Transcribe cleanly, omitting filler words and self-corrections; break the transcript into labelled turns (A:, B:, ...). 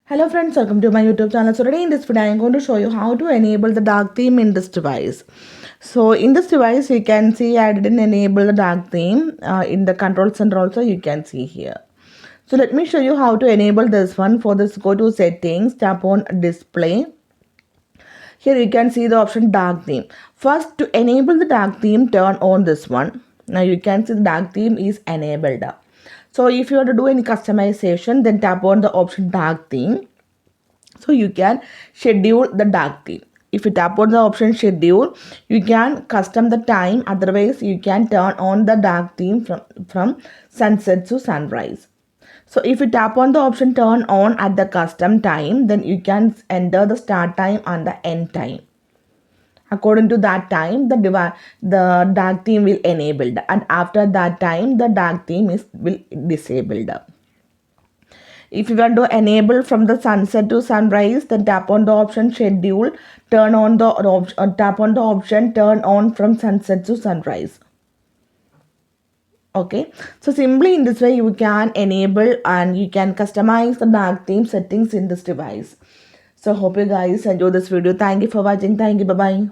A: Hello friends, welcome to my YouTube channel. So today in this video I am going to show you how to enable the dark theme in this device. So in this device you can see I didn't enable the dark theme in the control center also you can see here. So let me show you how to enable this one. For this, go to settings, tap on display. Here you can see the option dark theme. First, to enable the dark theme, turn on this one. Now you can see the dark theme is enabled. So if you want to do any customization, then tap on the option dark theme. So you can schedule the dark theme. If you tap on the option schedule, you can custom the time. Otherwise, you can turn on the dark theme from sunset to sunrise. So if you tap on the option turn on at the custom time, then you can enter the start time and the end time. According to that time, the dark theme will enabled, and after that time, the dark theme will disabled. If you want to enable from the sunset to sunrise, then tap on the option schedule, turn on the tap on the option turn on from sunset to sunrise. Okay, so simply in this way you can enable and you can customize the dark theme settings in this device. So hope you guys enjoy this video. Thank you for watching. Thank you. Bye bye.